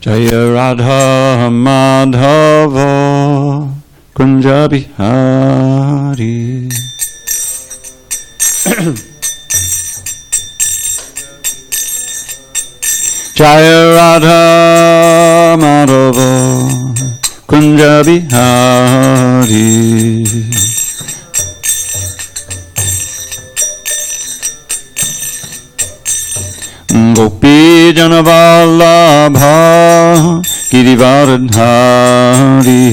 Jaya Radha Madhava Kunja Bihari. Jaya Radha Madhava Kunja Bihari. Gopi Janavallabha Girivardhari.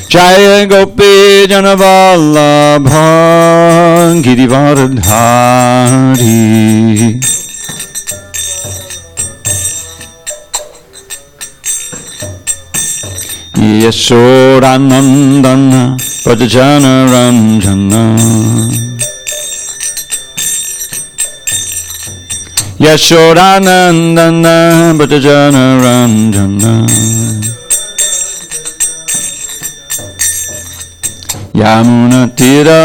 Jaya Gopi Janavallabha Girivardhari. Yashodanandana Prajajana Ranjana. Yashodanandana Prajajana Ranjana. Yamuna Tira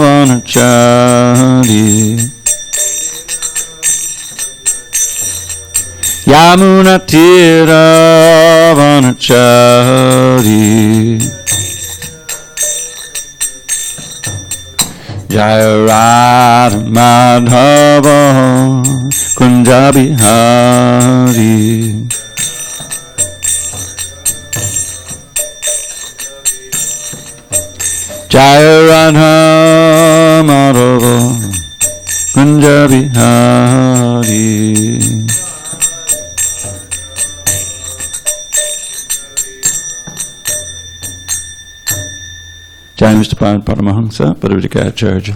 Vanachari. Yamuna Tira Vanachari. Jaya Radha Madhava Kunja Bihari. Jaya Radha Madhava Kunja Bihari. Jai Mr. Paramahamsa, Bhagavatsaptaha,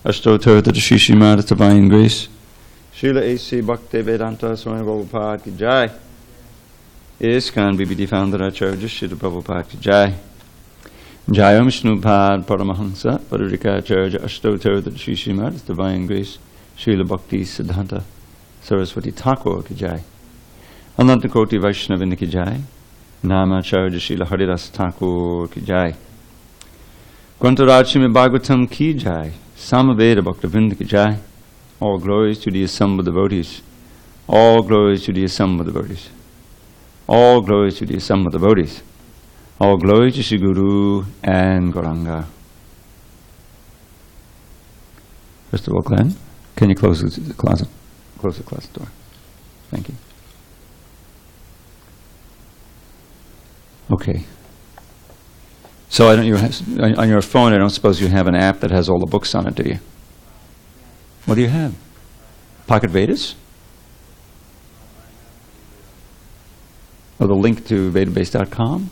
Ashtottara to the Srimad Divine Grace, Srila A.C. Bhakti Vedanta Swami Prabhupada ki Jai, ISKCON BBD Founder Acharya Srila Prabhupada ki Jai, Jai Vishnupada Paramahamsa, Bhagavatsaptaha, Ashtottara to the Srimad Divine Grace, Srila Bhakti Siddhanta Saraswati Thakur ki Jai, Ananta Koti Vaishnavinda ki Jai, Nama Acharya Srila Haridas Thakur ki Jai, Grantaraj Srimad Bhagavatam ki Jai, Samaveda Bhaktivinoda ki Jai. All glories to the assembled devotees. All glories to the assembled devotees. All glories to the assembled devotees. All glories to Sri Guru and Gauranga. First of all, Glenn, can you close the closet? Close the closet door. Thank you. Okay. So on your phone, I don't suppose you have an app that has all the books on it, do you? What do you have? Pocket Vedas? Or the link to vedabase.com?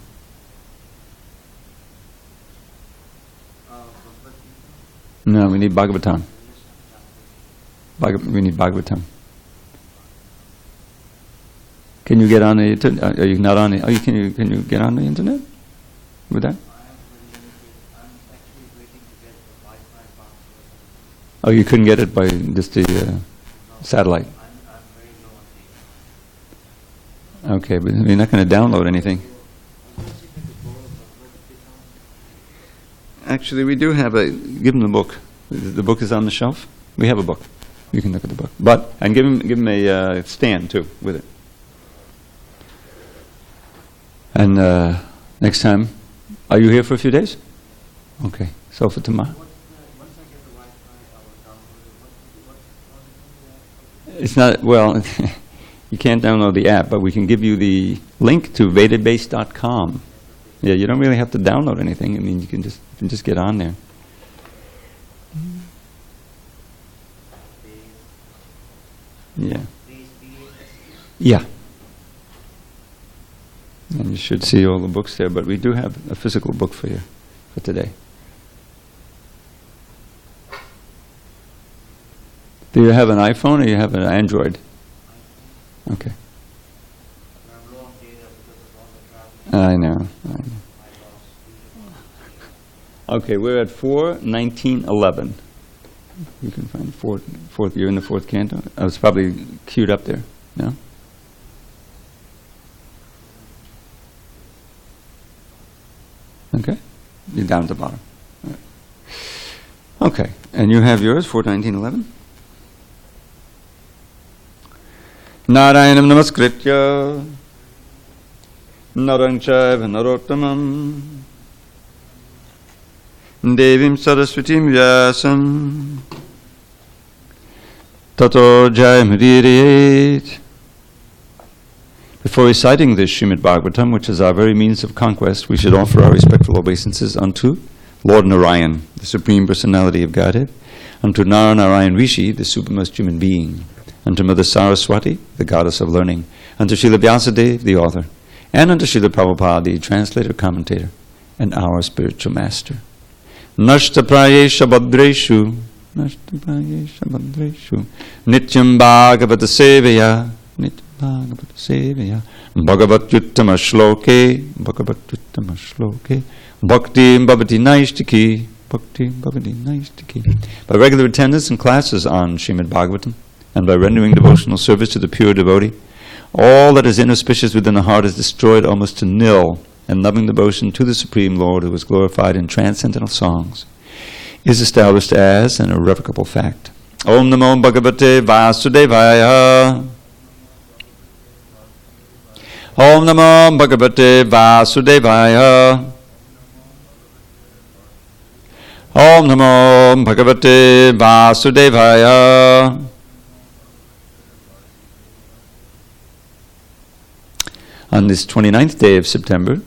No, we need Bhagavatam. We need Bhagavatam. Can you get on the internet? Are you not on the? Oh, can you get on the internet with that? Oh, you couldn't get it by just the satellite? Okay, but you're not going to download anything. Actually, we do have a... Give him the book. The book is on the shelf. We have a book. You can look at the book. And give him a stand, too, with it. And next time... Are you here for a few days? Okay, so for tomorrow... It's not, well, you can't download the app, but we can give you the link to vedabase.com. Yeah, you don't really have to download anything. I mean, you can just get on there. Yeah. Yeah. And you should see all the books there, but we do have a physical book for you for today. Do you have an iPhone or you have an Android? Okay. I know. Okay, we're at 4:19:11. You can find fourth. You're in the fourth canto. Oh, it's probably queued up there. No. Okay. You're down at the bottom. All right. Okay. And you have yours, 419.11. Narayanam namaskritya narang chaiva narottamam devim saraswatim vyasam tato jayamudiyat. Before reciting this Srimad Bhagavatam, which is our very means of conquest, we should offer our respectful obeisances unto Lord Narayan, the Supreme Personality of Godhead, unto Narayan Rishi, the supremest human being, unto Mother Saraswati, the goddess of learning, unto Srila Vyasadeva, the author, and unto Srila Prabhupada, the translator, commentator, and our spiritual master. Nashtaprayesha Bhadreshu, Nashtaprayesha Bhadreshu, Nityam Bhagavata Sevaya, Nityam Bhagavata Sevaya, Bhagavatyuttama Shloke, Bhagavatyuttama Shloke, Bhakti Bhavati Naishtiki, Bhakti Bhavati Naishtiki. By regular attendance in classes on Srimad Bhagavatam, and by rendering devotional service to the pure devotee, all that is inauspicious within the heart is destroyed almost to nil, and loving devotion to the Supreme Lord, who is glorified in transcendental songs, is established as an irrevocable fact. Om Namo Bhagavate Vasudevaya. Om Namo Bhagavate Vasudevaya. Om Namo Bhagavate Vasudevaya. On this 29th day of September,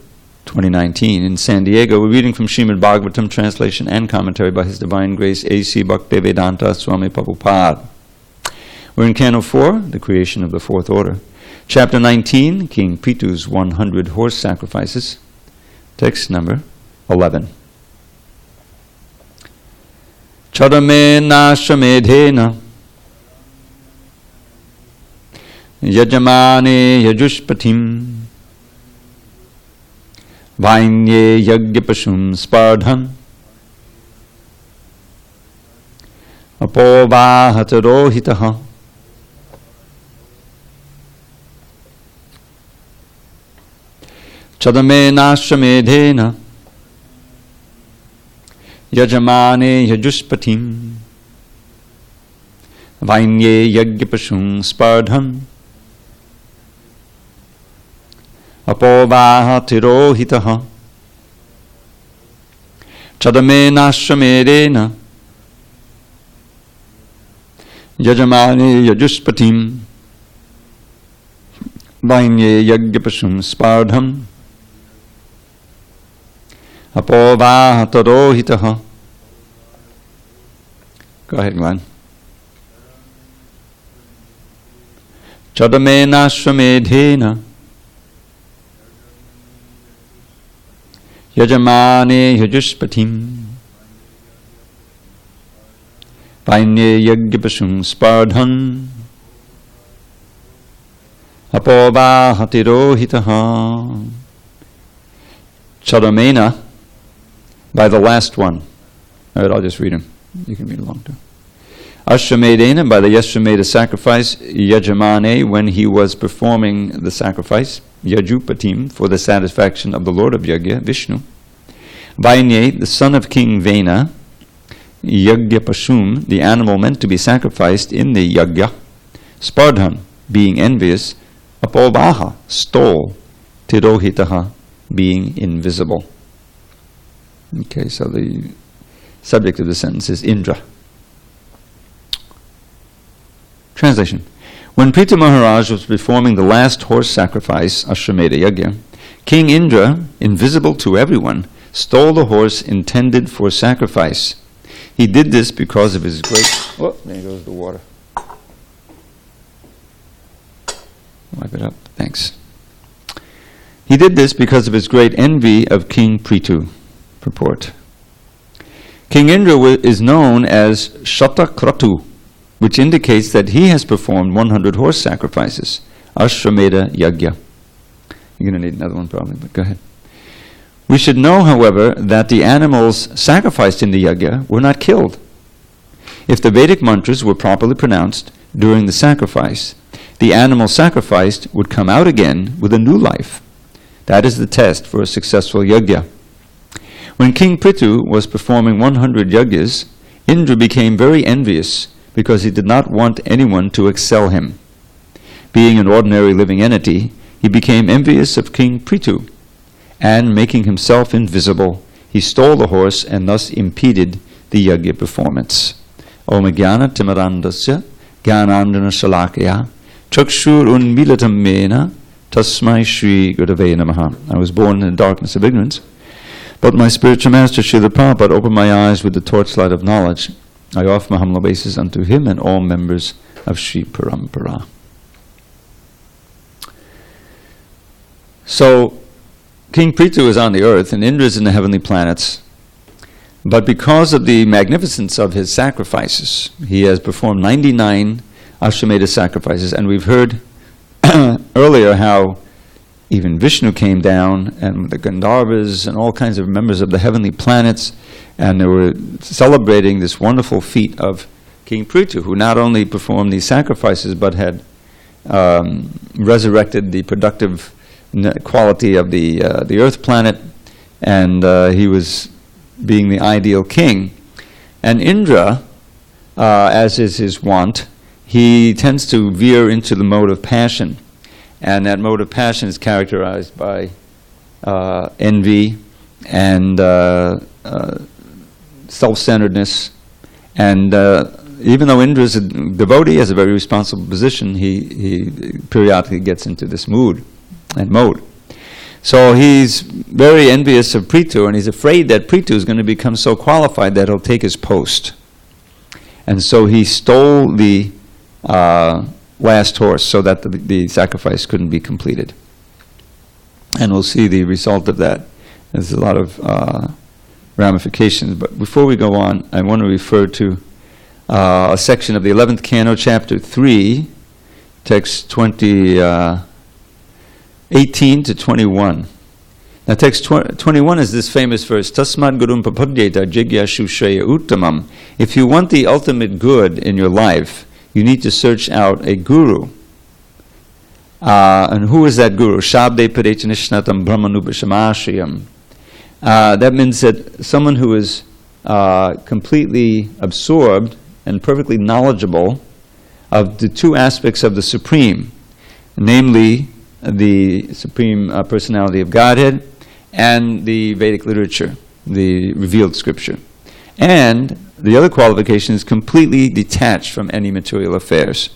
2019, in SanDiego, we're reading from Srimad Bhagavatam, translation and commentary by His Divine Grace A.C. Bhakti Swami Prabhupada. We're in Canto 4, the creation of the Fourth Order. Chapter 19, King Prithu's 100 horse sacrifices. Text number 11. Chadame nashramedhena yajamane yajushpatim vainye yagyapashum spardham apovahatarohitaha. Chadame nashramedhena yajamane yajushpatim vainye yagyapashum spardham apovahatirohitaha. Chadame nashramedena yajamane yajushpatim vainye yagyapashum spardham apovahatarohitaha. Go ahead, Glenn. Chadame nashramedhena yajamane yajushpatim vainye yagyapashum spardham apovahatirohitaha. Chadamena, by the last one. All right, I'll just read them. You can read along too. Ashramedena, by the Yashrameda sacrifice. Yajamane, when he was performing the sacrifice. Yajupatim, for the satisfaction of the Lord of Yagya, Vishnu. Vainye, the son of King Vena. Yagyapashum, the animal meant to be sacrificed in the Yagya. Spardhan, being envious. Apovaha, stole. Tirohitaha, being invisible. Okay, so the subject of the sentence is Indra. Translation. When Prithu Maharaj was performing the last horse sacrifice, Ashrameda Yagya, King Indra, invisible to everyone, stole the horse intended for sacrifice. He did this because of his great... Oh, there goes the water. Wipe it up. Thanks. He did this because of his great envy of King Prithu. Purport. King Indra is known as Shatakratu, which indicates that he has performed 100 horse sacrifices. Ashrameda Yagya. You're going to need another one probably, but go ahead. We should know, however, that the animals sacrificed in the Yagya were not killed. If the Vedic mantras were properly pronounced during the sacrifice, the animal sacrificed would come out again with a new life. That is the test for a successful Yagya. When King Prithu was performing 100 yagyas, Indra became very envious because he did not want anyone to excel him. Being an ordinary living entity, he became envious of King Prithu, and making himself invisible, he stole the horse and thus impeded the yajna performance. Om Jnana Timarandasya Jnanandana Shalakaya Chakshur Unmilatam Mena Tasmai Shri Gurave Namaha. I was born in the darkness of ignorance, but my spiritual master Srila Prabhupada opened my eyes with the torchlight of knowledge. I offer my humble obeisances unto him and all members of Sri Parampara. So, King Prithu is on the earth and Indra is in the heavenly planets. But because of the magnificence of his sacrifices, he has performed 99 Ashwamedha sacrifices. And we've heard earlier how even Vishnu came down, and the Gandharvas and all kinds of members of the heavenly planets, and they were celebrating this wonderful feat of King Prithu, who not only performed these sacrifices, but had resurrected the productive quality of the earth planet, and he was being the ideal king. And Indra, as is his wont, he tends to veer into the mode of passion. And that mode of passion is characterized by envy and self-centeredness. And even though Indra is a devotee, has a very responsible position, he periodically gets into this mood and mode. So he's very envious of Prithu, and he's afraid that Prithu is going to become so qualified that he'll take his post. And so he stole the last horse so that the sacrifice couldn't be completed. And we'll see the result of that. There's a lot of ramifications. But before we go on, I want to refer to a section of the 11th Canto, Chapter 3, text 18 to 21. Now text 21 is this famous verse, Tasmad Gurum Papadyeta Jigyashu Shreya Uttamam. If you want the ultimate good in your life, you need to search out a guru. And who is that guru? Shabde Padechanishnatam Brahmanubhashamashayam. That means that someone who is completely absorbed and perfectly knowledgeable of the two aspects of the Supreme, namely the Supreme Personality of Godhead and the Vedic literature, the revealed scripture. And the other qualification is completely detached from any material affairs.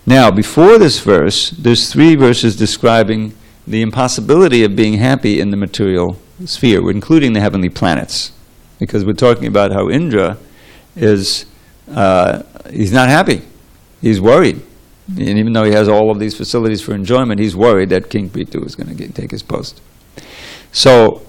Now, before this verse, there's 3 verses describing the impossibility of being happy in the material sphere, including the heavenly planets. Because we're talking about how Indra is, he's not happy. He's worried. And even though he has all of these facilities for enjoyment, he's worried that King Prithu is going to take his post. So,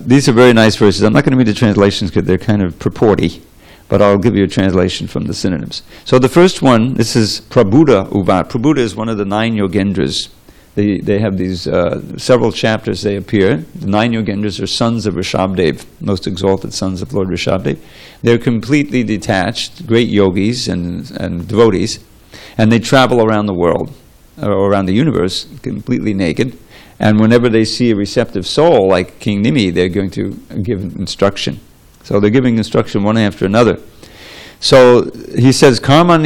these are very nice verses. I'm not going to read the translations because they're kind of purporty, but I'll give you a translation from the synonyms. So the first one, this is Prabhuda Uvat. Prabhuda is one of the 9 Yogendras. They have these several chapters they appear. The 9 Yogendras are sons of Rishabdev, most exalted sons of Lord Rishabdev. They're completely detached, great yogis and devotees. And they travel around the world, or around the universe, completely naked. And whenever they see a receptive soul, like King Nimi, they're going to give instruction. So they're giving instruction one after another. So he says, Karman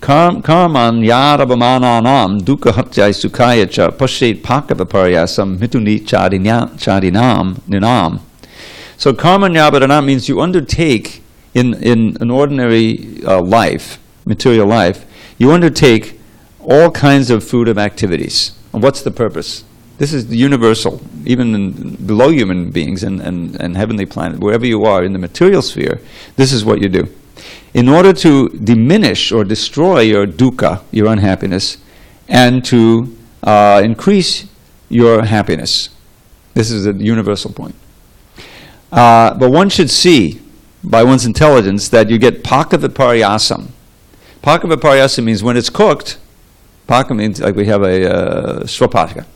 yarabamananam dukkha hatyai sukhaya cha pashet pakavaparyasam mituni charinam ninam. So karman yarabamananam means you undertake in an ordinary life, material life, you undertake all kinds of fruitive activities. And what's the purpose? This is universal, even below human beings and heavenly planet, wherever you are in the material sphere, this is what you do. In order to diminish or destroy your dukkha, your unhappiness, and to increase your happiness. This is a universal point. But one should see, by one's intelligence, that you get pakaviparyasam. Pakaviparyasam means when it's cooked, paka means like we have a swapacha.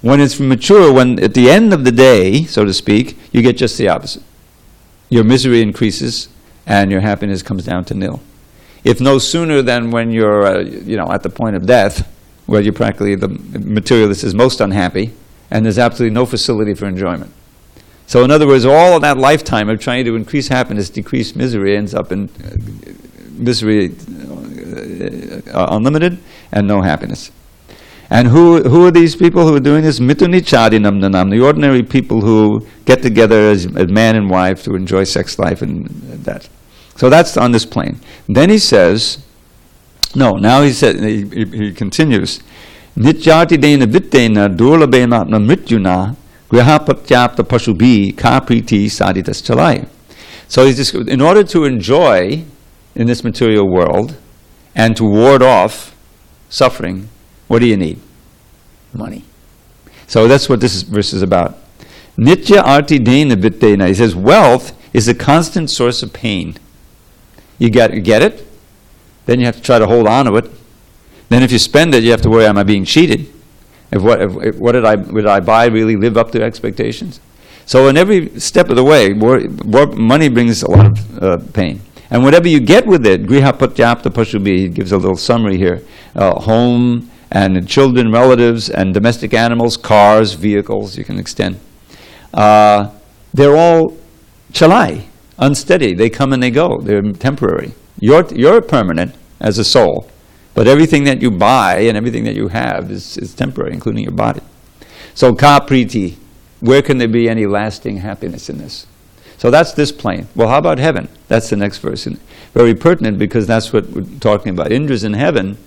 When it's mature, when at the end of the day, so to speak, you get just the opposite. Your misery increases and your happiness comes down to nil. If no sooner than when you're at the point of death, where you're practically the materialist is most unhappy, and there's absolutely no facility for enjoyment. So in other words, all of that lifetime of trying to increase happiness, decrease misery, ends up in misery unlimited and no happiness. And who are these people who are doing this? Mitunichadinam nanam, the ordinary people who get together as man and wife to enjoy sex life and that. So that's on this plane. Then he says, he continues, Nityati dena vittena durlabena mrityuna grihapatyapta pashubi kapriti saditas chalai. So he's just, in order to enjoy in this material world and to ward off suffering, what do you need? Money. So that's what this verse is about. Nitya arti dena vittena. He says wealth is a constant source of pain. You get it, then you have to try to hold on to it. Then if you spend it, you have to worry, am I being cheated? What did I buy really live up to expectations? So in every step of the way, more money brings a lot of pain. And whatever you get with it, grihapatyapta pashubi, he gives a little summary here, home and children, relatives, and domestic animals, cars, vehicles, you can extend. They're all chalai, unsteady. They come and they go. They're temporary. You're permanent as a soul, but everything that you buy and everything that you have is temporary, including your body. So ka priti, where can there be any lasting happiness in this? So that's this plane. Well, how about heaven? That's the next verse. And very pertinent because that's what we're talking about. Indra's in heaven,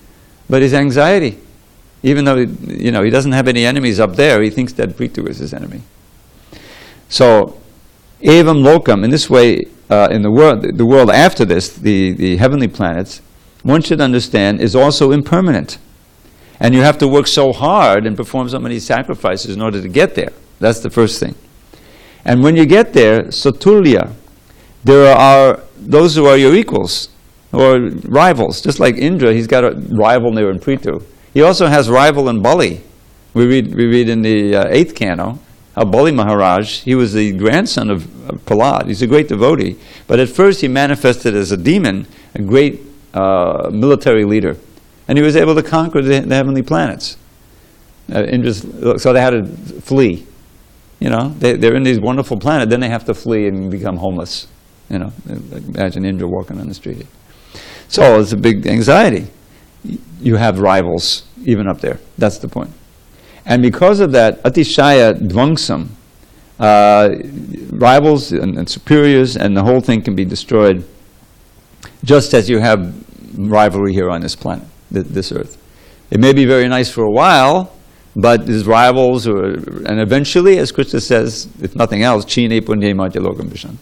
but his anxiety. Even though he doesn't have any enemies up there, he thinks that Prithu is his enemy. So, evam lokam, in this way, in the world after this, the heavenly planets, one should understand, is also impermanent. And you have to work so hard and perform so many sacrifices in order to get there. That's the first thing. And when you get there, satulya, there are those who are your equals, or rivals. Just like Indra, he's got a rival there in Prithu. He also has rival in Bali. We read in the 8th canto, how Bali Maharaj, he was the grandson of Prahlad. He's a great devotee. But at first he manifested as a demon, a great military leader. And he was able to conquer the heavenly planets. So they had to flee. They're in these wonderful planets, then they have to flee and become homeless. Imagine Indra walking on the street. So it's a big anxiety. You have rivals, even up there. That's the point. And because of that, atishaya dvangsam, rivals and superiors, and the whole thing can be destroyed, just as you have rivalry here on this planet, this earth. It may be very nice for a while, but these rivals, and eventually, as Krishna says, if nothing else, chine punya madhya lokam vishan.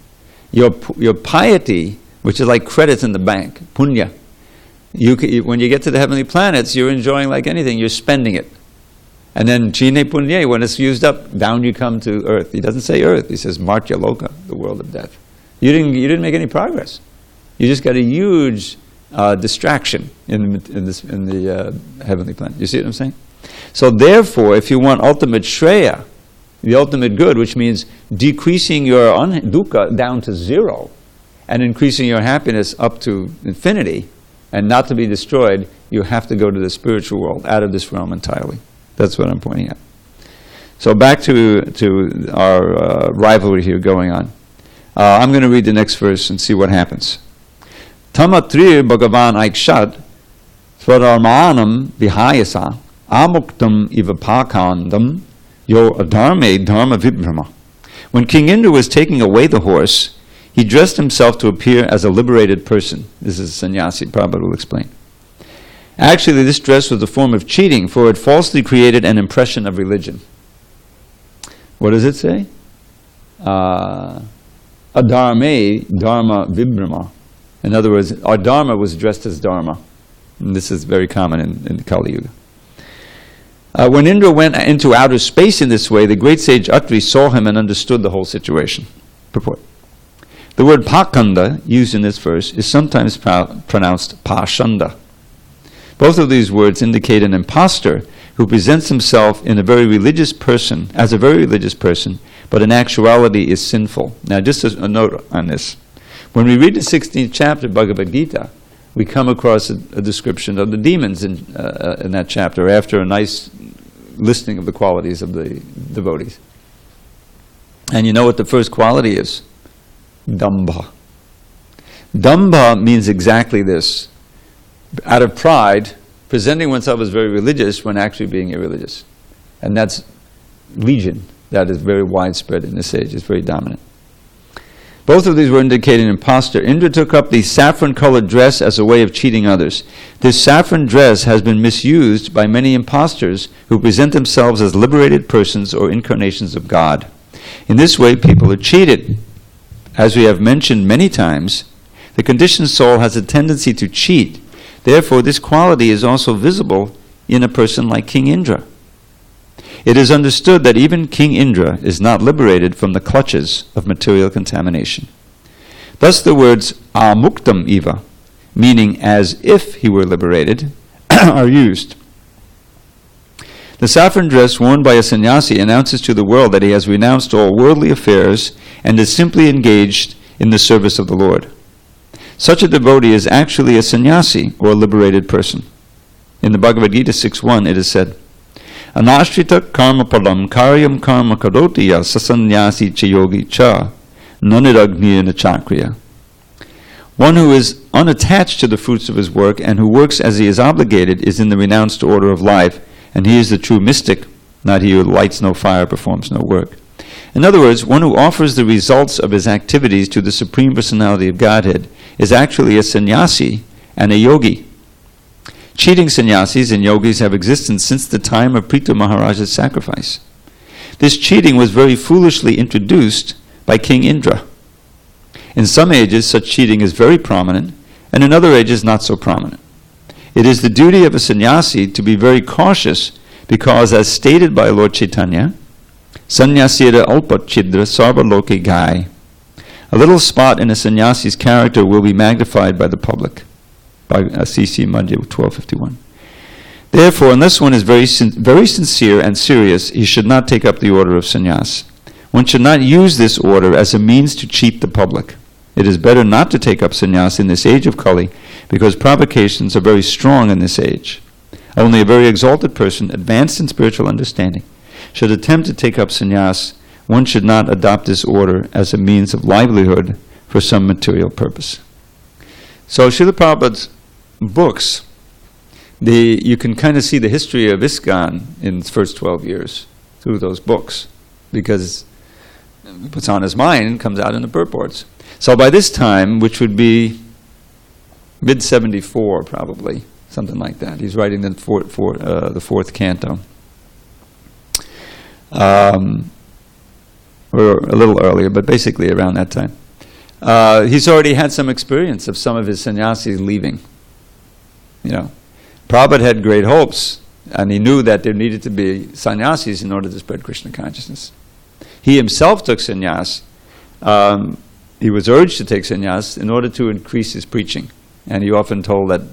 Your piety, which is like credits in the bank, punya, when you get to the heavenly planets, you're enjoying like anything, you're spending it. And then chine punya, when it's used up, down you come to earth. He doesn't say earth, he says martya loka, the world of death. You didn't make any progress. You just got a huge distraction in the heavenly planet. You see what I'm saying? So therefore, if you want ultimate shreya, the ultimate good, which means decreasing your dukkha down to zero and increasing your happiness up to infinity and not to be destroyed, you have to go to the spiritual world, out of this realm entirely. That's what I'm pointing at. So back to our rivalry here going on. I'm going to read the next verse and see what happens. Tamatrir bhagavan aikshat swadharmanam vihayasa amuktam ivapakandam yo adharme dharma vibhrama. When King Indra was taking away the horse, he dressed himself to appear as a liberated person. This is sannyasi, Prabhupada will explain. Actually, this dress was a form of cheating, for it falsely created an impression of religion. What does it say? Adharme dharma vibhrama. In other words, our dharma was dressed as dharma. And this is very common in Kali Yuga. When Indra went into outer space in this way, the great sage Atri saw him and understood the whole situation. Purport. The word pakanda, used in this verse, is sometimes pronounced pashanda. Both of these words indicate an impostor who presents himself as a very religious person, but in actuality is sinful. Now, just a note on this. When we read the 16th chapter of Bhagavad Gita, we come across a description of the demons in that chapter, after a nice listing of the qualities of the devotees. And you know what the first quality is? Dambha. Dambha means exactly this. Out of pride, presenting oneself as very religious when actually being irreligious. And that's legion. That is very widespread in this age. It's very dominant. Both of these were indicating impostor. Indra took up the saffron-colored dress as a way of cheating others. This saffron dress has been misused by many impostors who present themselves as liberated persons or incarnations of God. In this way, people are cheated. As we have mentioned many times, the conditioned soul has a tendency to cheat. Therefore, this quality is also visible in a person like King Indra. It is understood that even King Indra is not liberated from the clutches of material contamination. Thus the words amuktam eva, meaning as if he were liberated, are used. The saffron dress worn by a sannyasi announces to the world that he has renounced all worldly affairs and is simply engaged in the service of the Lord. Such a devotee is actually a sannyasi or a liberated person. In the Bhagavad Gita 6.1 it is said, Anashrita karma palam karyam karma karotiya sasanyasi chayogi cha naniragniya chakriya. One who is unattached to the fruits of his work and who works as he is obligated is in the renounced order of life, and he is the true mystic, not he who lights no fire, performs no work. In other words, one who offers the results of his activities to the Supreme Personality of Godhead is actually a sannyasi and a yogi. Cheating sannyasis and yogis have existed since the time of Prithu Maharaja's sacrifice. This cheating was very foolishly introduced by King Indra. In some ages, such cheating is very prominent, and in other ages, not so prominent. It is the duty of a sannyasi to be very cautious because, as stated by Lord Chaitanya, sannyasira alpat chidra sarva loke gai. A little spot in a sannyasi's character will be magnified by the public. By C.C. Madhya 1251. Therefore, unless one is very sincere and serious, he should not take up the order of sannyas. One should not use this order as a means to cheat the public. It is better not to take up sannyas in this age of Kali, because provocations are very strong in this age. Only a very exalted person, advanced in spiritual understanding, should attempt to take up sannyas. One should not adopt this order as a means of livelihood for some material purpose. So Srila Prabhupada's books, you can kind of see the history of ISKCON in its first 12 years through those books, because what's on his mind comes out in the purports. So by this time, which would be mid-74 probably, something like that, he's writing the fourth canto. Or a little earlier, but basically around that time. He's already had some experience of some of his sannyasis leaving. You know, Prabhupada had great hopes, and he knew that there needed to be sannyasis in order to spread Krishna consciousness. He himself took sannyas. He was urged to take sannyas in order to increase his preaching, and he often told that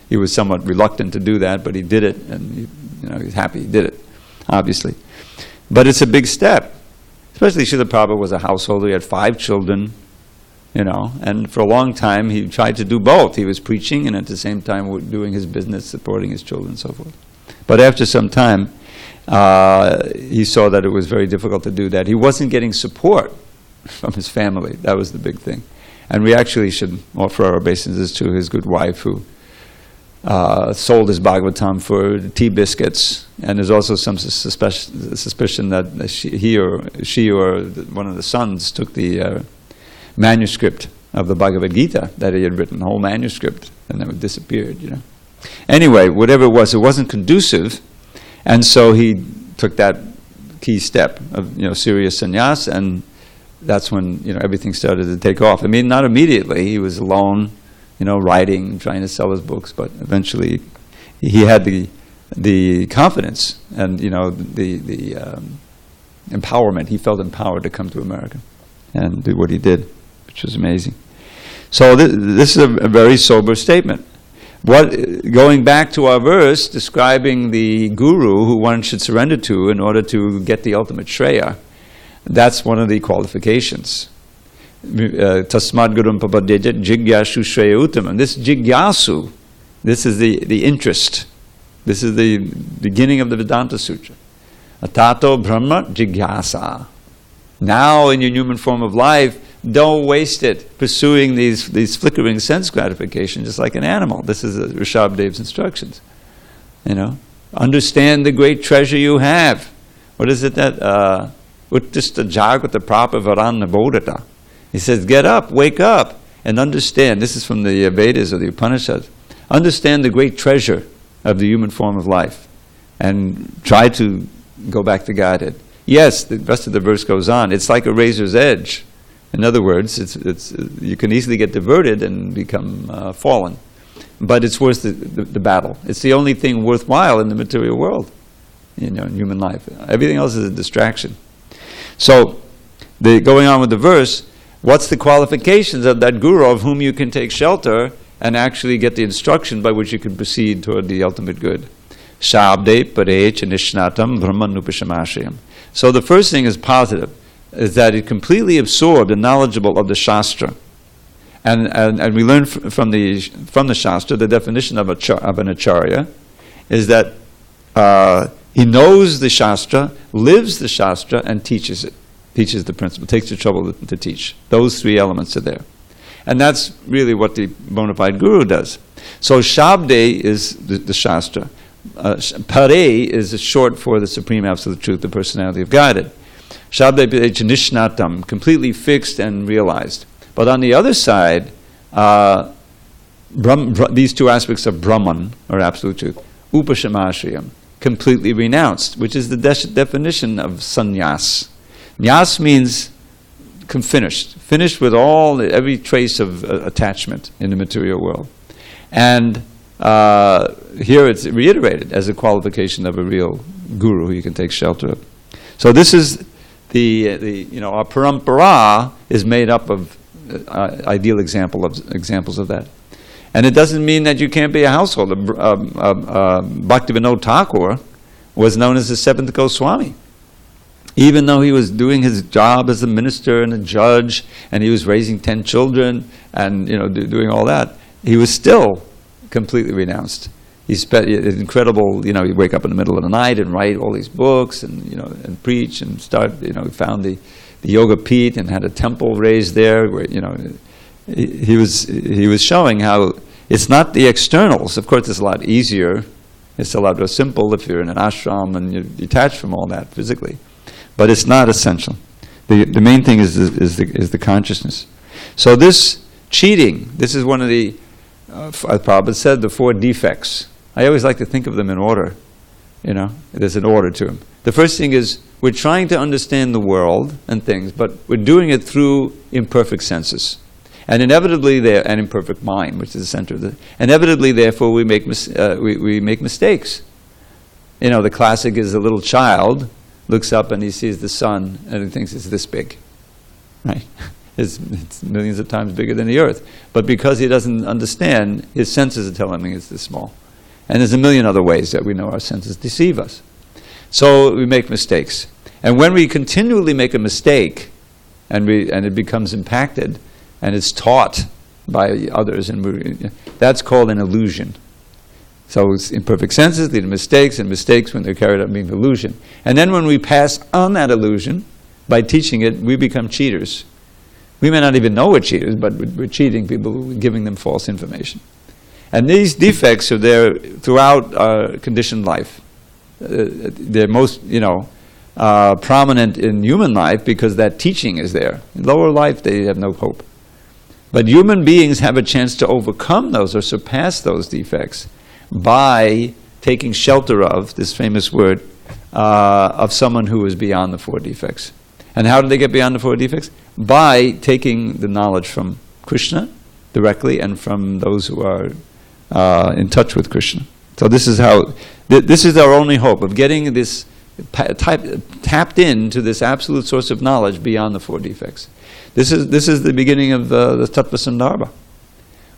he was somewhat reluctant to do that, but he did it, and he's happy he did it, obviously. But it's a big step. Especially Srila Prabhupada was a householder. He had 5 children, and for a long time he tried to do both. He was preaching and at the same time doing his business, supporting his children and so forth. But after some time, he saw that it was very difficult to do that. He wasn't getting support from his family. That was the big thing. And we actually should offer our obeisances to his good wife, who sold his Bhagavatam for tea biscuits, and there's also some suspicion that she or one of the sons took the manuscript of the Bhagavad Gita that he had written, the whole manuscript, and then it disappeared. Anyway, whatever it wasn't conducive, and so he took that key step of serious sannyas, and that's when everything started to take off. I mean, not immediately. He was alone, writing, trying to sell his books, but eventually he had the confidence and the empowerment. He felt empowered to come to America and do what he did, which was amazing. So this is a very sober statement. Going back to our verse describing the guru who one should surrender to in order to get the ultimate shreya, that's one of the qualifications. Tasmad gurum papadyeja jigyasu shreya uttamam. This jigyasu, this is the interest. This is the beginning of the Vedanta Sutra. Atato brahma jigyasa. Now in your human form of life, don't waste it pursuing these flickering sense gratification just like an animal. This is Rishabhadev's instructions. Understand the great treasure you have. What is it that Uttista Jagata Prapa Varana Bodhata? He says, get up, wake up, and understand. This is from the Vedas or the Upanishads. Understand the great treasure of the human form of life, and try to go back to Godhead. Yes, the rest of the verse goes on. It's like a razor's edge. In other words, it's you can easily get diverted and become fallen. But it's worth the battle. It's the only thing worthwhile in the material world, in human life. Everything else is a distraction. So, going on with the verse, what's the qualifications of that guru of whom you can take shelter and actually get the instruction by which you can proceed toward the ultimate good? Shabde pare chanishnatam brahmanupashamashayam. So the first thing is positive, is that it completely absorbed and knowledgeable of the Shastra. And we learn from the Shastra, the definition of an Acharya is that he knows the Shastra, lives the Shastra, and teaches it. Teaches the principle, takes the trouble to teach. Those three elements are there. And that's really what the bona fide guru does. So Shabde is the Shastra. Pare is short for the Supreme Absolute Truth, the personality of Godhead. Shabde Nishnatam, completely fixed and realized. But on the other side, these two aspects of Brahman, or Absolute Truth, Upashamashayam, completely renounced, which is the definition of sannyas. Nyas means finished with every trace of attachment in the material world. And here it's reiterated as a qualification of a real guru who you can take shelter of. So this is our parampara is made up of ideal examples of that. And it doesn't mean that you can't be a householder. Bhaktivinoda Thakur was known as the seventh Goswami. Even though he was doing his job as a minister and a judge, and he was raising 10 children, and doing all that, he was still completely renounced. He spent incredible. He'd wake up in the middle of the night and write all these books, and preach and start. He found the Yoga Pit and had a temple raised there. Where he was showing how it's not the externals. Of course, it's a lot easier. It's a lot more simple if you're in an ashram and you're detached from all that physically. But it's not essential. The main thing is the consciousness. So this cheating, this is one of the, Prabhupada said, the 4 defects. I always like to think of them in order. There's an order to them. The first thing is we're trying to understand the world and things, but we're doing it through imperfect senses. And inevitably, an imperfect mind, which is the center of the. Inevitably, therefore, we make mistakes. The classic is a little child looks up and he sees the sun and he thinks it's this big, right? It's millions of times bigger than the earth. But because he doesn't understand, his senses are telling him it's this small. And there's a million other ways that we know our senses deceive us. So we make mistakes. And when we continually make a mistake, and it becomes impacted, and it's taught by others, and that's called an illusion. So it's imperfect senses lead to mistakes, and mistakes, when they're carried out, mean illusion. And then when we pass on that illusion, by teaching it, we become cheaters. We may not even know we're cheaters, but we're cheating people, we're giving them false information. And these defects are there throughout our conditioned life. They're most, prominent in human life because that teaching is there. In lower life, they have no hope. But human beings have a chance to overcome those or surpass those defects by taking shelter of, this famous word, of someone who is beyond the 4 defects. And how do they get beyond the 4 defects? By taking the knowledge from Krishna directly and from those who are in touch with Krishna. So this is how, this is our only hope of getting this tapped into this absolute source of knowledge beyond the 4 defects. This is the beginning of the Tattva Sandarbha.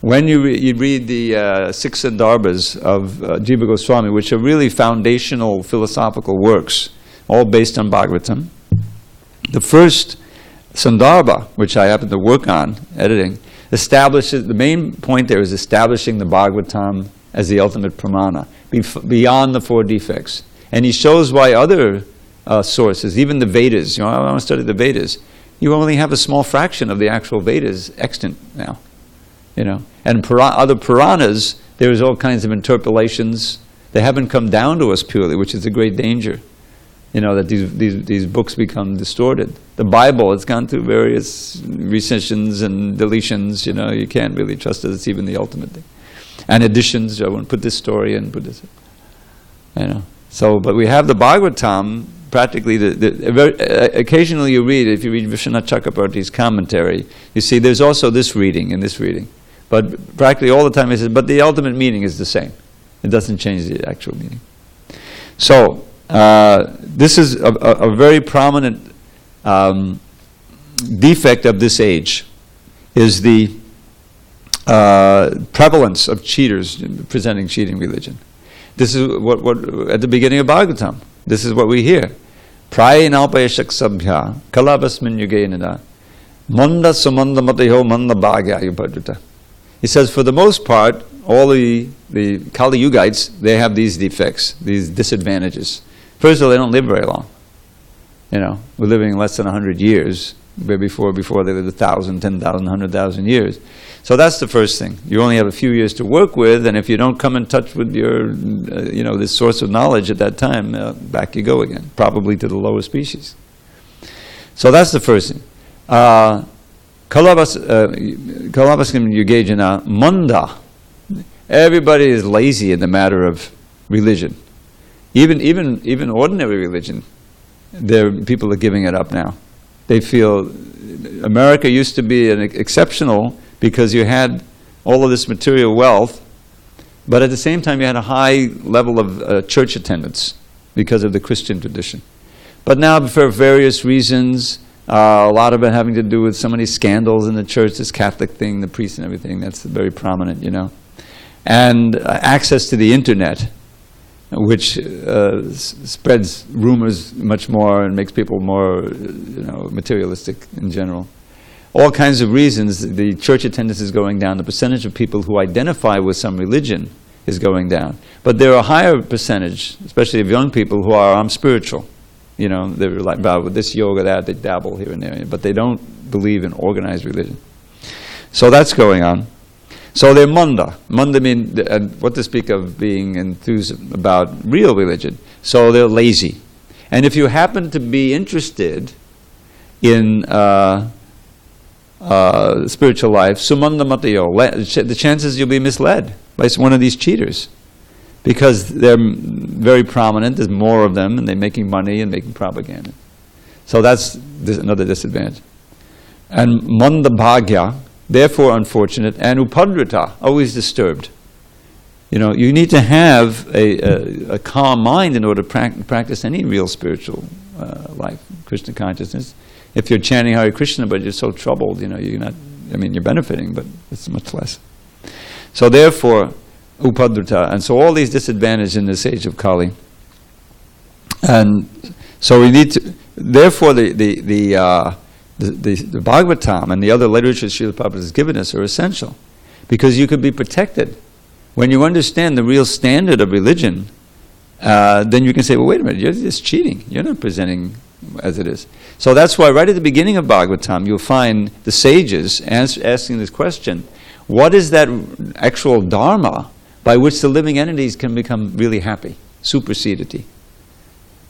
When you read the 6 Sandarbhas of Jiva Goswami, which are really foundational philosophical works, all based on Bhagavatam, the first Sandarbha, which I happen to work on, editing, establishes, the main point there is establishing the Bhagavatam as the ultimate pramana, beyond the 4 defects. And he shows why other sources, even the Vedas. I want to study the Vedas. You only have a small fraction of the actual Vedas extant now. And other Puranas, there's all kinds of interpolations. They haven't come down to us purely, which is a great danger. That these books become distorted. The Bible, it's gone through various recensions and deletions. You can't really trust it. It's even the ultimate thing. And additions. I want to put this story in, put this. So, but we have the Bhagavatam. Practically, occasionally you read, if you read Vishwanath Chakrabarti's commentary, you see there's also this reading and this reading. But practically all the time he says, but the ultimate meaning is the same. It doesn't change the actual meaning. So, this is a very prominent defect of this age, is the prevalence of cheaters presenting cheating religion. This is what at the beginning of Bhagavatam, this is what we hear. Prayenalpayashak sabhya kalabasmin yugenada manda sumanda matayo manda bhagya yubhadrita. He says, for the most part, all the Kali Yugites, they have these defects, these disadvantages. First of all, they don't live very long. We're living less than 100 years, where before they lived 1,000, 10,000, 100,000 years. So that's the first thing. You only have a few years to work with, and if you don't come in touch with your, this source of knowledge at that time, back you go again, probably to the lower species. So that's the first thing. Kalabaskim Yugejana Manda. Everybody is lazy in the matter of religion. Even ordinary religion, people are giving it up now. They feel America used to be an exceptional because you had all of this material wealth, but at the same time you had a high level of church attendance because of the Christian tradition. But now, for various reasons, a lot of it having to do with so many scandals in the church, this Catholic thing, the priests and everything, that's very prominent, And access to the internet, which spreads rumors much more and makes people more, materialistic in general. All kinds of reasons, the church attendance is going down. The percentage of people who identify with some religion is going down. But there are a higher percentage, especially of young people, who are, I'm spiritual. They're like, with this yoga, that, they dabble here and there, but they don't believe in organized religion. So that's going on. So they're manda. Manda means, what to speak of being enthused about real religion. So they're lazy. And if you happen to be interested in spiritual life, sumanda matayo, the chances you'll be misled by one of these cheaters. Because they're very prominent, there's more of them, and they're making money and making propaganda. So that's another disadvantage. And manda bhagya, therefore unfortunate, and upadrita, always disturbed. You need to have a calm mind in order to practice any real spiritual life, Krishna consciousness. If you're chanting Hare Krishna, but you're so troubled, you're not, you're benefiting, but it's much less. So therefore, upadrita, and so all these disadvantages in this age of Kali. And so we need to, therefore the Bhagavatam and the other literature Srila Prabhupada has given us are essential, because you could be protected. When you understand the real standard of religion, then you can say, well, wait a minute, you're just cheating. You're not presenting as it is. So that's why right at the beginning of Bhagavatam, you'll find the sages asking this question, what is that actual dharma by which the living entities can become really happy, supersedity?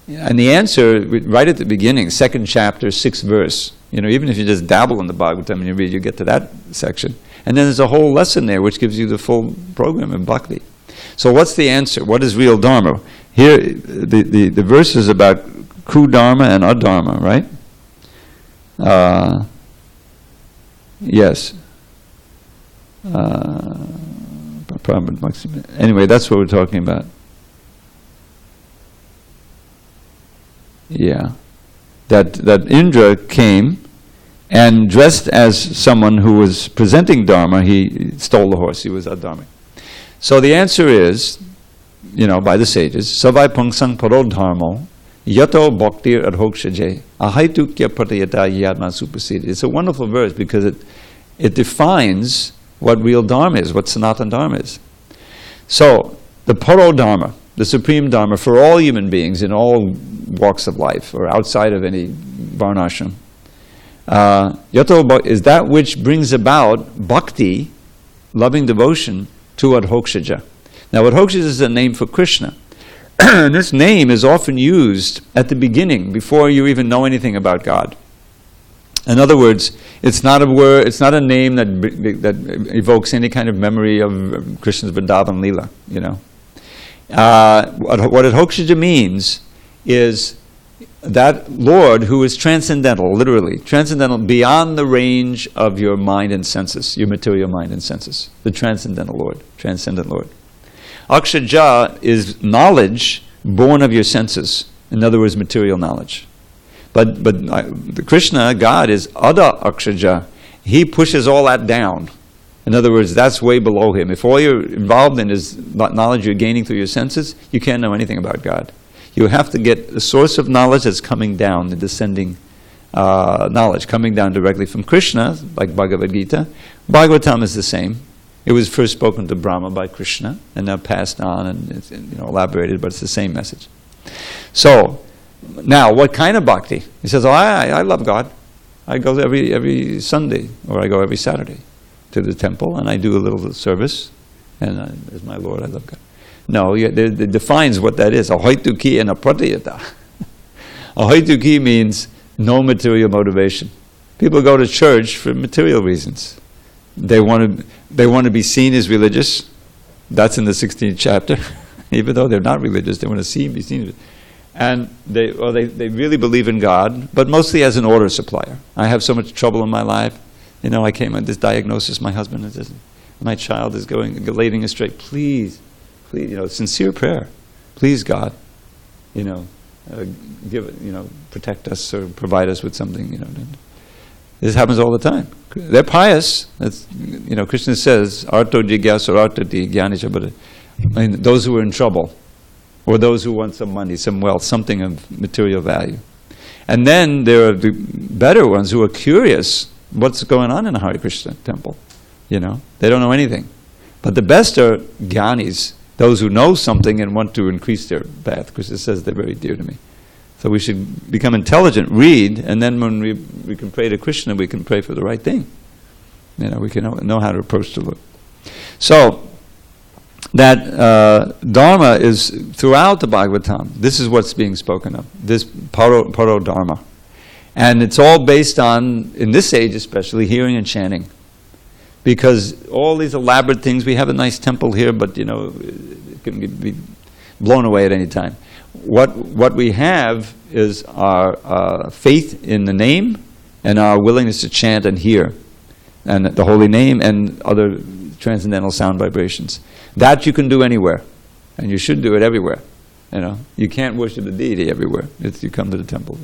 And the answer, right at the beginning, 2nd chapter, 6th verse, even if you just dabble in the Bhagavatam and you read, you get to that section. And then there's a whole lesson there which gives you the full program in bhakti. So what's the answer? What is real dharma? Here, the verse is about ku-dharma and adharma, right? Yes. Anyway, that's what we're talking about. Yeah. That Indra came and dressed as someone who was presenting dharma, he stole the horse, he was adharmic. So the answer is, by the sages, savai pungsang parodharmo yato bhaktir adhokshaje ahaitukya pratayata yadma supasita. It's a wonderful verse because it defines what real dharma is, what Sanatana Dharma is. So, the parodharma, the supreme dharma for all human beings in all walks of life or outside of any varnashram, is that which brings about bhakti, loving devotion, to adhokshaja. Now, adhokshaja is a name for Krishna. And this name is often used at the beginning, before you even know anything about God. In other words, it's not a word, it's not a name that evokes any kind of memory of Krishna's Vrindavan Leela, you know. What adhokshaja means is that Lord who is transcendental, literally, transcendental beyond the range of your mind and senses, your material mind and senses. The transcendental Lord, transcendent Lord. Akshaja is knowledge born of your senses. In other words, material knowledge. But the Krishna, God, is Ada Akshaja. He pushes all that down. In other words, that's way below him. If all you're involved in is knowledge you're gaining through your senses, you can't know anything about God. You have to get the source of knowledge that's coming down, the descending knowledge, coming down directly from Krishna, like Bhagavad Gita. Bhagavatam is the same. It was first spoken to Brahma by Krishna, and now passed on and it's, elaborated, but it's the same message. So, now, what kind of bhakti? He says, I love God. I go every Sunday, or I go every Saturday to the temple, and I do a little service, and as my Lord, I love God. No, it defines what that is. Ahoituki and apratayata. Ahoituki means no material motivation. People go to church for material reasons. They want to be seen as religious. That's in the 16th chapter. Even though they're not religious, they want to be seen. And they really believe in God, but mostly as an order supplier. I have so much trouble in my life. I came with this diagnosis. My husband is, my child is leading astray. Please, sincere prayer. Please, God, protect us or provide us with something. This happens all the time. They're pious. That's, Krishna says, "Arto jigyasa artati jnanacha," but those who are in trouble, or those who want some money, some wealth, something of material value. And then there are the better ones who are curious what's going on in a Hare Krishna temple. They don't know anything. But the best are jnanis, those who know something and want to increase their path. Krishna says they're very dear to me. So we should become intelligent, read, and then when we can pray to Krishna, we can pray for the right thing. We can know how to approach the Lord. So, that Dharma is throughout the Bhagavatam. This is what's being spoken of, this Paro Dharma. And it's all based on, in this age especially, hearing and chanting. Because all these elaborate things, we have a nice temple here, but it can be blown away at any time. What we have is our faith in the name and our willingness to chant and hear, and the holy name and other transcendental sound vibrations. That you can do anywhere, and you should do it everywhere. You can't worship the deity everywhere. You come to the temple.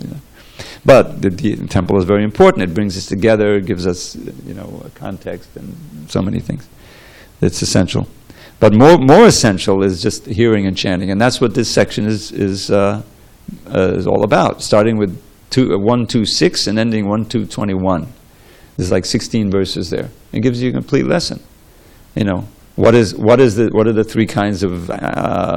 But the temple is very important. It brings us together. It gives us a context and so many things. It's essential. But more essential is just hearing and chanting, and that's what this section is all about. Starting with 1-2-6 and ending 1-2-21. There's like 16 verses there. It gives you a complete lesson. What are the three kinds of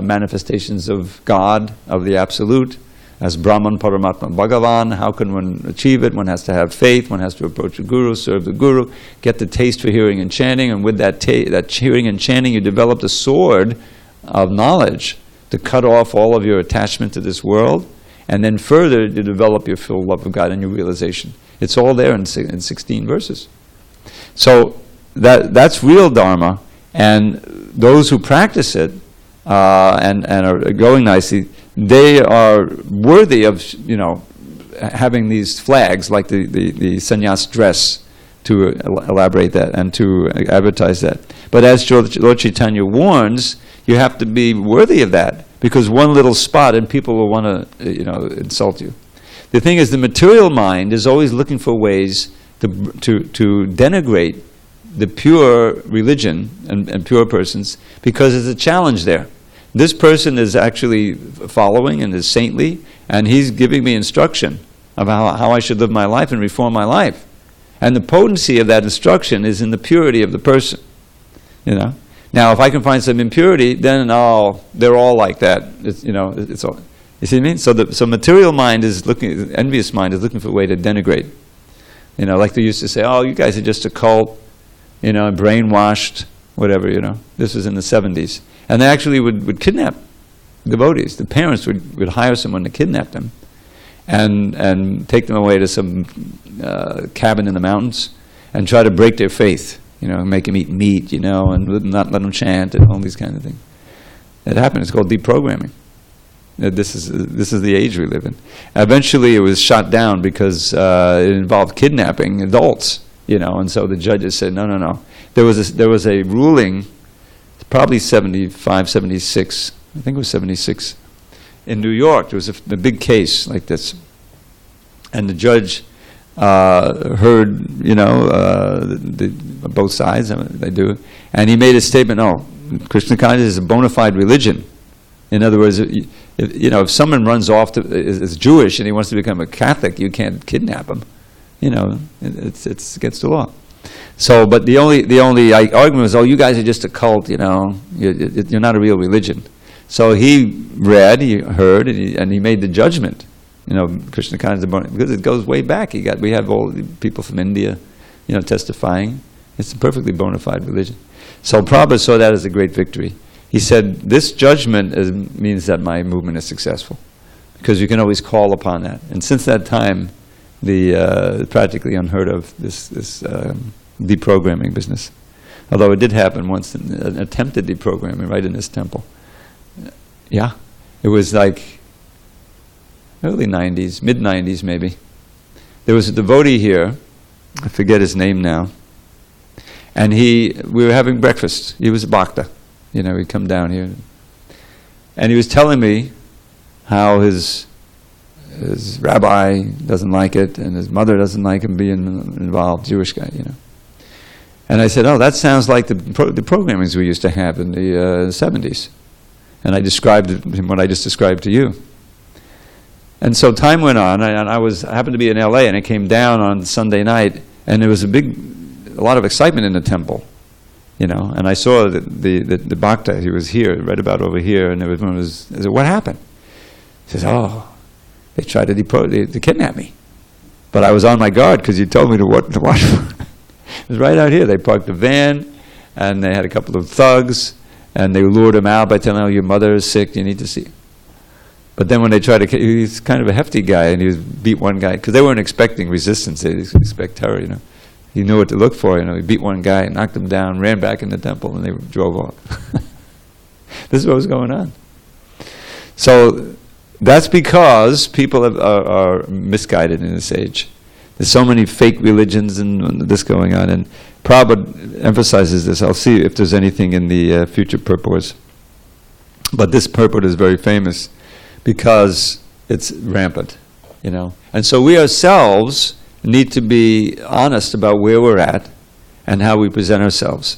manifestations of God, of the Absolute, as Brahman, Paramatma, Bhagavan? How can one achieve it? One has to have faith. One has to approach the Guru, serve the Guru, get the taste for hearing and chanting, and with that hearing and chanting, you develop the sword of knowledge to cut off all of your attachment to this world, and then further to develop your full love of God and your realization. It's all there in 16 verses. So that's real Dharma, and those who practice it and are going nicely, they are worthy of having these flags like the sannyas dress to elaborate that and to advertise that. But as Lord Chaitanya warns, you have to be worthy of that, because one little spot and people will want to insult you. The thing is, the material mind is always looking for ways to denigrate the pure religion and pure persons, because there's a challenge there. This person is actually following and is saintly, and he's giving me instruction of how I should live my life and reform my life. And the potency of that instruction is in the purity of the person. Now, if I can find some impurity, then they're all like that. It's all. You see what I mean? So material mind is looking, envious mind is looking for a way to denigrate. Like they used to say, oh, you guys are just a cult, brainwashed, whatever, This was in the 70s. And they actually would kidnap devotees. The parents would hire someone to kidnap them and take them away to some cabin in the mountains and try to break their faith, make them eat meat, and not let them chant and all these kinds of things. It happened. It's called deprogramming. This is the age we live in. Eventually, it was shot down because it involved kidnapping adults, and so the judges said, no. There was a ruling, probably 75, 76, I think it was 76, in New York. There was a big case like this, and the judge heard, both sides. They do, and he made a statement. Krishna consciousness is a bona fide religion. In other words, if someone runs off is Jewish and he wants to become a Catholic, you can't kidnap him. It's against the law. So, but the only argument was, you guys are just a cult. You're not a real religion. So he read, he heard, and he made the judgment. Krishna consciousness, because it goes way back. We have all the people from India, testifying. It's a perfectly bona fide religion. So Prabhupada saw that as a great victory. He said, this judgment means that my movement is successful, because you can always call upon that. And since that time, the practically unheard of this deprogramming business. Although it did happen once, an attempted deprogramming right in this temple. Yeah, it was like early 90s, mid 90s maybe. There was a devotee here, I forget his name now, and we were having breakfast. He was a bhakta. He'd come down here. And he was telling me how his rabbi doesn't like it, and his mother doesn't like him being involved, Jewish guy, And I said, that sounds like the programmings we used to have in the 70s. And I described what I just described to you. And so time went on, and I happened to be in LA, and I came down on Sunday night, and there was a lot of excitement in the temple. And I saw the bhakta. He was here, right about over here, and everyone I said, what happened? He says, they tried to kidnap me. But I was on my guard because you told me to watch. It was right out here. They parked the van, and they had a couple of thugs, and they lured him out by telling him, your mother is sick, you need to see. But then when they tried to, he's kind of a hefty guy, and he beat one guy, because they weren't expecting resistance, they expect terror, He knew what to look for, he beat one guy, knocked him down, ran back in the temple, and they drove off. This is what was going on. So that's because people are misguided in this age. There's so many fake religions and this going on, and Prabhupada emphasizes this. I'll see if there's anything in the future purports. But this purport is very famous because it's rampant, And so we ourselves need to be honest about where we're at and how we present ourselves.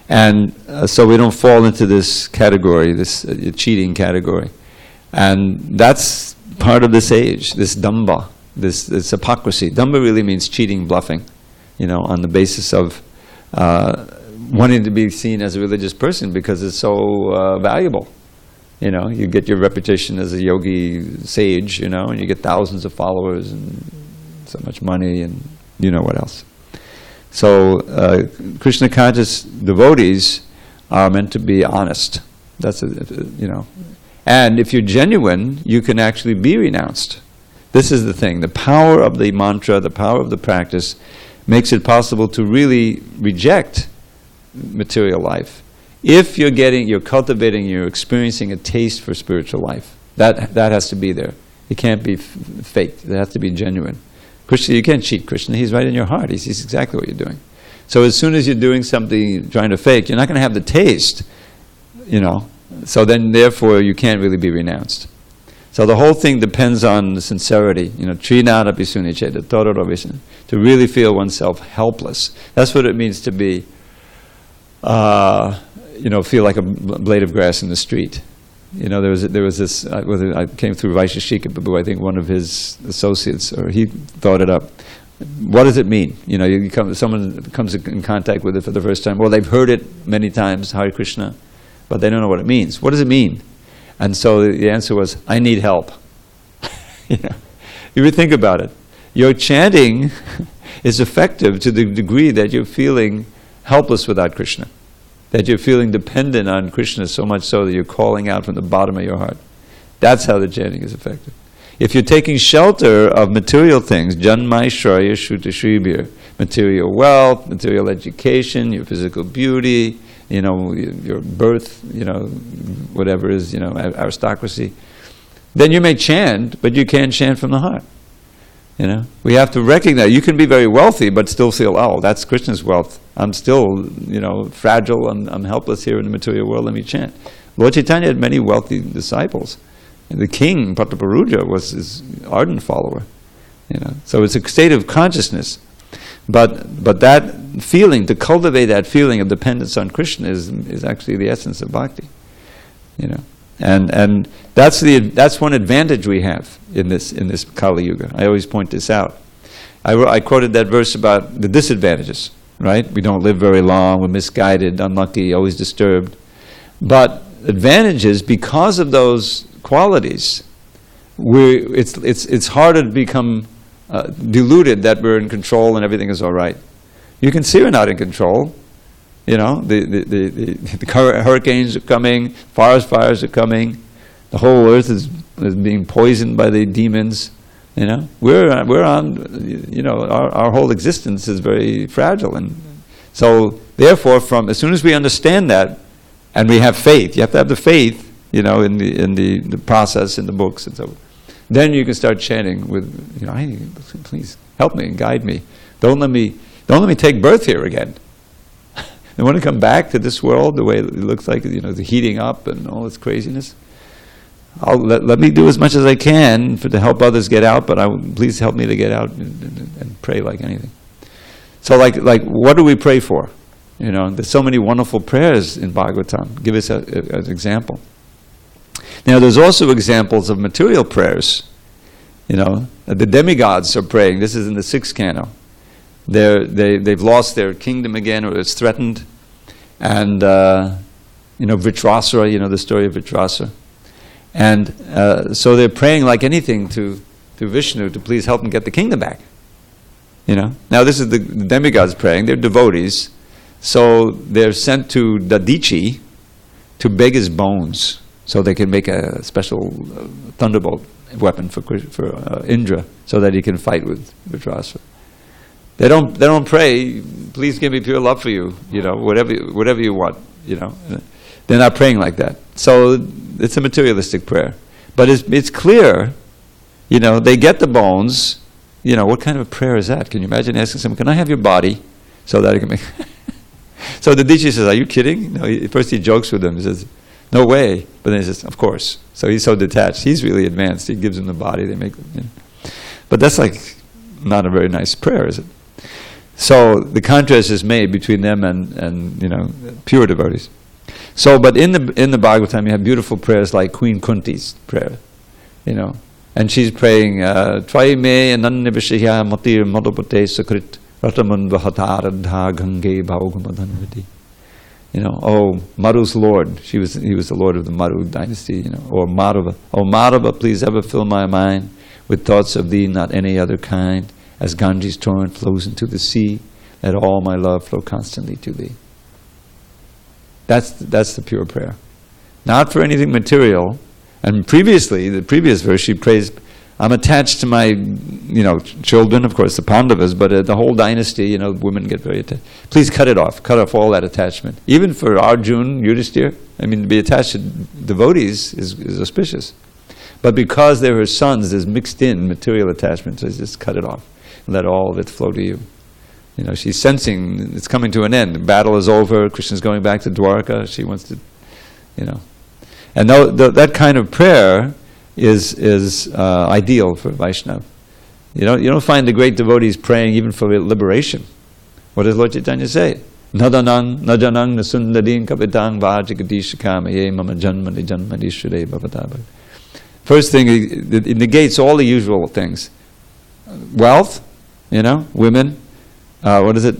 And so we don't fall into this category, this cheating category. And that's part of this age, this damba, this hypocrisy. Damba really means cheating, bluffing, on the basis of wanting to be seen as a religious person because it's so valuable. You get your reputation as a yogi sage, and you get thousands of followers and so much money and what else. So Krishna conscious devotees are meant to be honest. That's and if you're genuine, you can actually be renounced. This is the thing. The power of the mantra, the power of the practice, makes it possible to really reject material life. If you're cultivating, you're experiencing a taste for spiritual life, that has to be there. It can't be faked. It has to be genuine. Krishna, you can't cheat Krishna. He's right in your heart. He sees exactly what you're doing. So as soon as you're doing something, trying to fake, you're not going to have the taste, So then, therefore, you can't really be renounced. So the whole thing depends on the sincerity, trinada pisunicheta, tororo vision, to really feel oneself helpless. That's what it means to be, feel like a blade of grass in the street. There was this, I came through Vaisheshika Prabhu, I think one of his associates, or he thought it up, What does it mean? You know, someone comes in contact with it for the first time. Well, they've heard it many times, Hare Krishna, but they don't know what it means. What does it mean? And so the answer was, I need help. You know, you would think about it. Your chanting is effective to the degree that you're feeling helpless without Krishna, that you're feeling dependent on Krishna so much so that you're calling out from the bottom of your heart. That's how the chanting is effective. If you're taking shelter of material things, Janmai Shraya Shuta Shribir, material wealth, material education, your physical beauty, you know, your birth, you know, whatever is, you know, aristocracy, then you may chant, but you can't chant from the heart. You know, we have to recognize you can be very wealthy, but still feel, oh, that's Krishna's wealth. I'm still, you know, fragile. I'm helpless here in the material world. Let me chant. Lord Chaitanya had many wealthy disciples. And the king, Prataparuja, was his ardent follower. You know, so it's a state of consciousness. But that feeling, to cultivate that feeling of dependence on Krishna is actually the essence of bhakti. You know, and that's one advantage we have in this Kali Yuga. I always point this out. I quoted that verse about the disadvantages. Right? We don't live very long. We're misguided, unlucky, always disturbed. But advantages, because of those qualities, it's harder to become deluded that we're in control and everything is all right. You can see we're not in control. You know, the hurricanes are coming, forest fires are coming, the whole earth is being poisoned by the demons. You know, we're on. You know, our whole existence is very fragile, and so therefore, as soon as we understand that, and we have faith, you have to have the faith. You know, in the process, in the books, and so then you can start chanting with, you know, please help me and guide me. Don't let me take birth here again. I want to come back to this world the way it looks like, you know, the heating up and all this craziness. Let me do as much as I can to help others get out, but please help me to get out and pray like anything. So like what do we pray for? You know, there's so many wonderful prayers in Bhagavatam. Give us an example. Now there's also examples of material prayers. You know, the demigods are praying. This is in the 6th canto. They've lost their kingdom again, or it's threatened. And, you know, Vritrasura, you know the story of Vritrasura. And so they're praying like anything to Vishnu to please help them get the kingdom back. You know, now this is the demigods praying. They're devotees, so they're sent to Dadichi to beg his bones, so they can make a special thunderbolt weapon for Indra, so that he can fight with Vritrasura. They don't pray, please give me pure love for you. You know, whatever you want. You know, they're not praying like that. So it's a materialistic prayer, but it's clear. You know, they get the bones. You know, what kind of a prayer is that? Can you imagine asking someone, "Can I have your body, so that I can make?" So the Dichi says, "Are you kidding?" No. First he jokes with them. He says, "No way," but then he says, "Of course." So he's so detached. He's really advanced. He gives them the body. They make. You know. But that's like not a very nice prayer, is it? So the contrast is made between them and you know, pure devotees. So, but in the Bhagavatam, you have beautiful prayers like Queen Kunti's prayer, you know, and she's praying Trai me anannivishya matir madhupate sakrit rataman vahataradha gange bhaugamadhanvati. You know, oh Maru's Lord, he was the Lord of the Maru dynasty, you know, or Madhava. Oh Madhava, please ever fill my mind with thoughts of thee, not any other kind. As Ganges torrent flows into the sea, let all my love flow constantly to thee. That's the pure prayer. Not for anything material. And previously, the previous verse, she prays, I'm attached to my, you know, children, of course, the Pandavas, but the whole dynasty, you know, women get very attached. Please cut it off. Cut off all that attachment. Even for Arjuna, Yudhisthira, I mean, to be attached to devotees is auspicious. But because they're her sons, there's mixed in material attachment, so just cut it off. Let all of it flow to you. You know, she's sensing it's coming to an end. The battle is over. Krishna's going back to Dwarka. She wants to, you know. And that kind of prayer is ideal for Vaishnava. You don't find the great devotees praying even for liberation. What does Lord Chaitanya say? Nadanang, najanang, nasundadin kapitang vajagadishakamaye mama janmani janmani shure bhavataba. First thing, it negates all the usual things. Wealth, Women, what is it?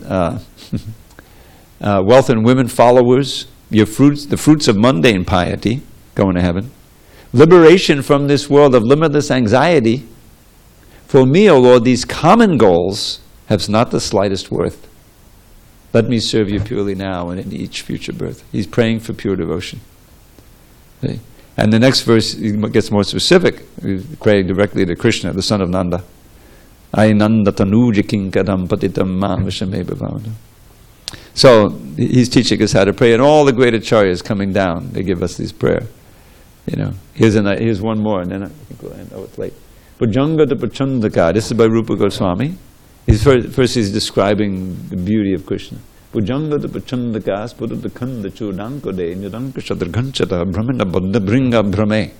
Wealth and women followers, the fruits of mundane piety, going to heaven. Liberation from this world of limitless anxiety. For me, O Lord, these common goals have not the slightest worth. Let me serve you purely now and in each future birth. He's praying for pure devotion. See? And the next verse gets more specific. He's praying directly to Krishna, the son of Nanda. Ainanda tanuja kinkadam patitam mam vishame bhavana. So he's teaching us how to pray, and all the great acharyas coming down, they give us this prayer. Here's one more, and then I think we'll end. Oh, it's late. Bhujanga to Pachandaka. This is by Rupa Goswami. First he's describing the beauty of Krishna. Bhujanga to Pachandaka, Spuddha Kanda Chudankode, Nyadanka Shadraghanchata, Brahmana Buddha Bringa Brahme.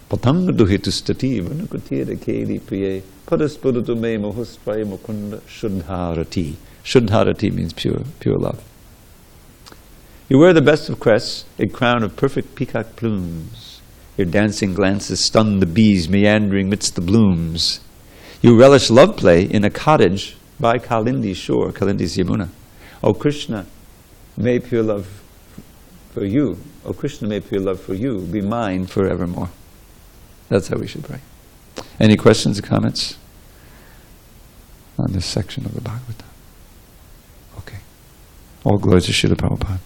Patanga Duhitu Stati, Vanakutira Kedi Priye, Padaspuddha Me Mohuspraya Mukunda Shuddharati. Shuddharati means pure love. You wear the best of crests, a crown of perfect peacock plumes. Your dancing glances stun the bees meandering midst the blooms. You relish love play in a cottage by Kalindi's shore, Kalindi's Yamuna. O Krishna, may pure love for you, O Krishna, may pure love for you be mine forevermore. That's how we should pray. Any questions or comments on this section of the Bhagavatam? Okay. All glory to Srila Prabhupada.